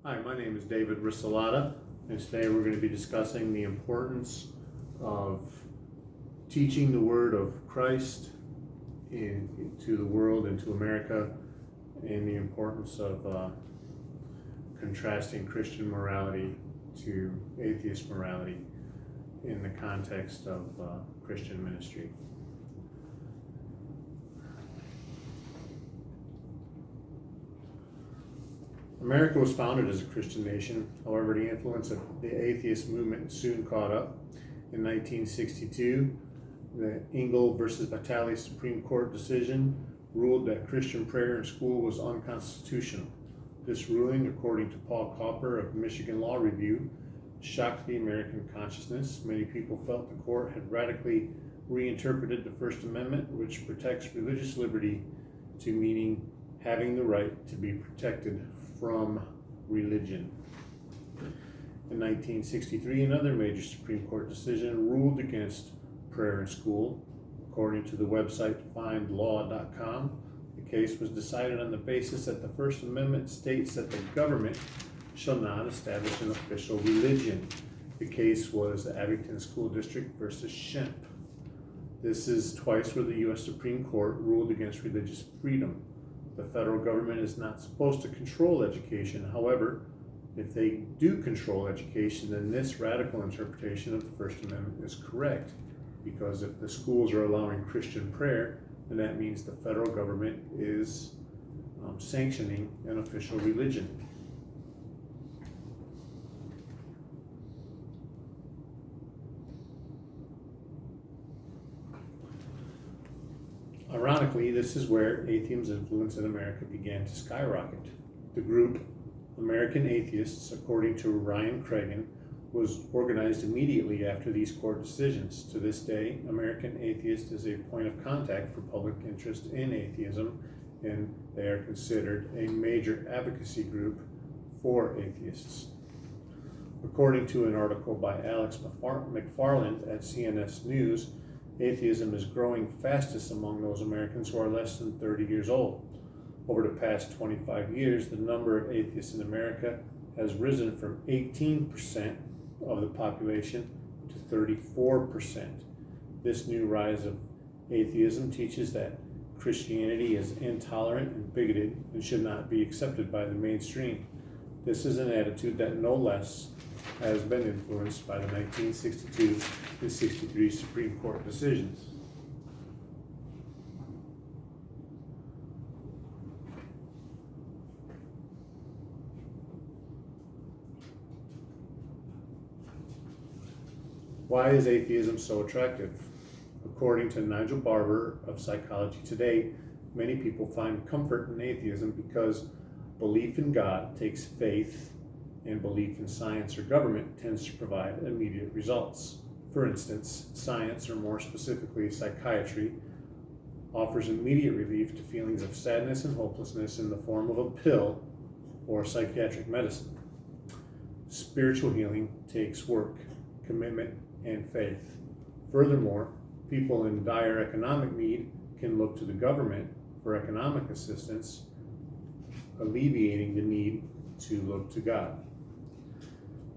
Hi, my name is David Rissalata, and today we're going to be discussing the importance of teaching the Word of Christ to the world and to America, and the importance of contrasting Christian morality to atheist morality in the context of Christian ministry. America was founded as a Christian nation. However, the influence of the atheist movement soon caught up. In 1962, the Engel versus Vitale Supreme Court decision ruled that Christian prayer in school was unconstitutional. This ruling, according to Paul Copper of Michigan Law Review, shocked the American consciousness. Many people felt the court had radically reinterpreted the First Amendment, which protects religious liberty, to meaning having the right to be protected from religion. In 1963, another major Supreme Court decision ruled against prayer in school. According to the website findlaw.com, the case was decided on the basis that the First Amendment states that the government shall not establish an official religion. The case was the Abington School District versus Schempp. This is twice where the U.S. Supreme Court ruled against religious freedom. The federal government is not supposed to control education. However, if they do control education, then this radical interpretation of the First Amendment is correct, because if the schools are allowing Christian prayer, then that means the federal government is sanctioning an official religion. Ironically, this is where atheism's influence in America began to skyrocket. The group American Atheists, according to Ryan Cragen, was organized immediately after these court decisions. To this day, American Atheist is a point of contact for public interest in atheism, and they are considered a major advocacy group for atheists. According to an article by Alex McFarland at CNS News, atheism is growing fastest among those Americans who are less than 30 years old. Over the past 25 years, the number of atheists in America has risen from 18% of the population to 34%. This new rise of atheism teaches that Christianity is intolerant and bigoted and should not be accepted by the mainstream. This is an attitude that no less has been influenced by the 1962 and 63 Supreme Court decisions. Why is atheism so attractive? According to Nigel Barber of Psychology Today, many people find comfort in atheism because belief in God takes faith, and belief in science or government tends to provide immediate results. For instance, science, or more specifically psychiatry, offers immediate relief to feelings of sadness and hopelessness in the form of a pill or psychiatric medicine. Spiritual healing takes work, commitment, and faith. Furthermore, people in dire economic need can look to the government for economic assistance, alleviating the need to look to God.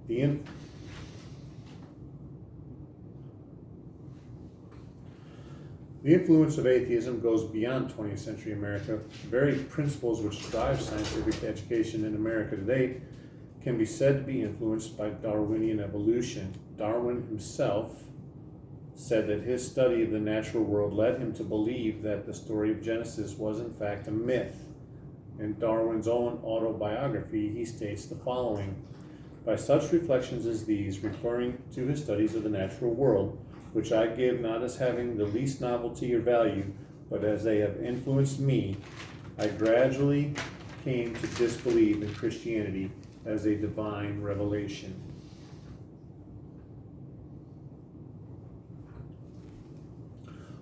The influence of atheism goes beyond 20th century America. The very principles which drive scientific education in America today can be said to be influenced by Darwinian evolution. Darwin himself said that his study of the natural world led him to believe that the story of Genesis was in fact a myth. In Darwin's own autobiography, he states the following: "By such reflections as these, referring to his studies of the natural world, which I give not as having the least novelty or value, but as they have influenced me, I gradually came to disbelieve in Christianity as a divine revelation."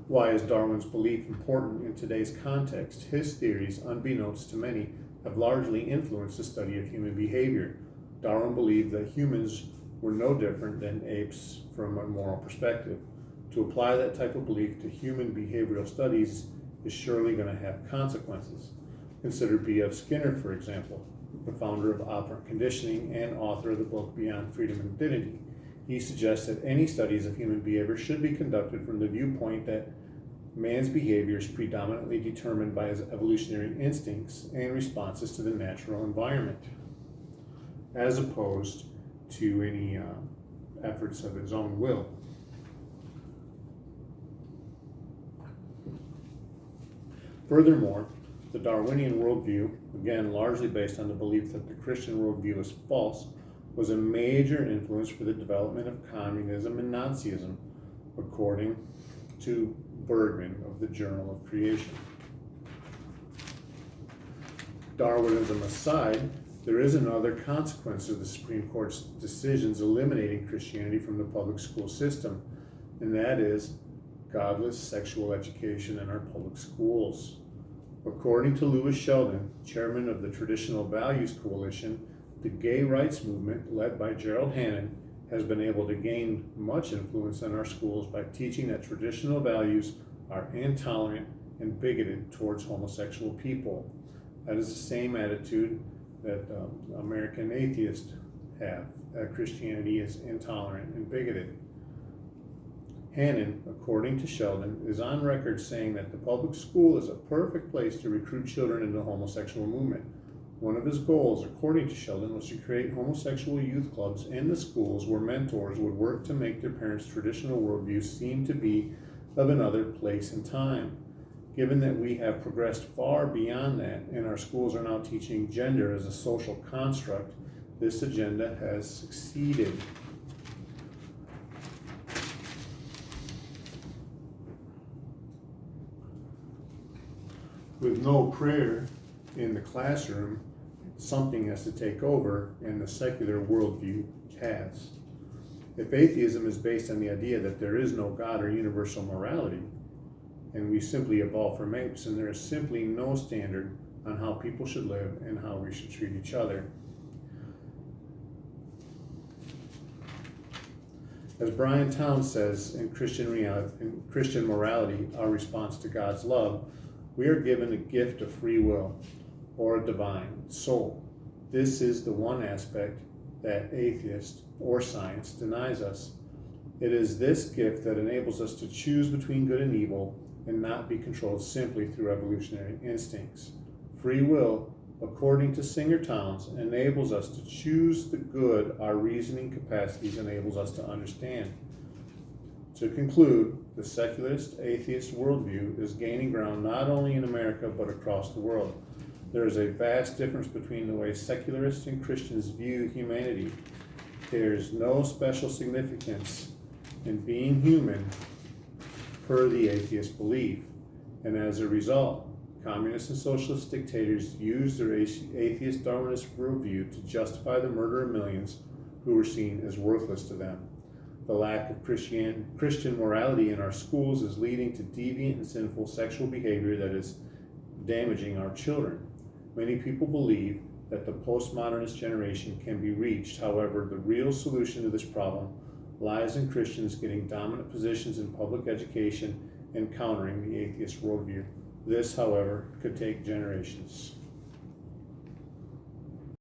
Why is Darwin's belief important in today's context? His theories, unbeknownst to many, have largely influenced the study of human behavior. Darwin believed that humans were no different than apes from a moral perspective. To apply that type of belief to human behavioral studies is surely going to have consequences. Consider B.F. Skinner, for example. the founder of Operant Conditioning and author of the book Beyond Freedom and Dignity. He suggests that any studies of human behavior should be conducted from the viewpoint that man's behavior is predominantly determined by his evolutionary instincts and responses to the natural environment, as opposed to any efforts of his own will. Furthermore, the Darwinian worldview, again largely based on the belief that the Christian worldview is false, was a major influence for the development of communism and Nazism, according to Bergman of the Journal of Creation. Darwinism aside, there is another consequence of the Supreme Court's decisions eliminating Christianity from the public school system, and that is godless sexual education in our public schools. According to Louis Sheldon, chairman of the Traditional Values Coalition, the gay rights movement led by Gerald Hannon has been able to gain much influence in our schools by teaching that traditional values are intolerant and bigoted towards homosexual people. That is the same attitude that American atheists have, that Christianity is intolerant and bigoted. Hannon, according to Sheldon, is on record saying that the public school is a perfect place to recruit children into the homosexual movement. One of his goals, according to Sheldon, was to create homosexual youth clubs in the schools where mentors would work to make their parents' traditional worldviews seem to be of another place and time. Given that we have progressed far beyond that and our schools are now teaching gender as a social construct, this agenda has succeeded. With no prayer in the classroom, something has to take over, and the secular worldview has. If atheism is based on the idea that there is no God or universal morality, and we simply evolve from apes, and there is simply no standard on how people should live and how we should treat each other. As Brian Towns says in Christian Morality, Our Response to God's Love, we are given a gift of free will, or a divine soul. This is the one aspect that atheist or science denies us. It is this gift that enables us to choose between good and evil and not be controlled simply through evolutionary instincts. Free will, according to Singer Towns, enables us to choose the good our reasoning capacities enables us to understand. To conclude, the secularist atheist worldview is gaining ground not only in America but across the world. There is a vast difference between the way secularists and Christians view humanity. There is no special significance in being human per the atheist belief, and as a result, communist and socialist dictators use their atheist Darwinist worldview to justify the murder of millions who were seen as worthless to them. The lack of Christian morality in our schools is leading to deviant and sinful sexual behavior that is damaging our children. Many people believe that the postmodernist generation can be reached. However, the real solution to this problem lies in Christians getting dominant positions in public education and countering the atheist worldview. This, however, could take generations.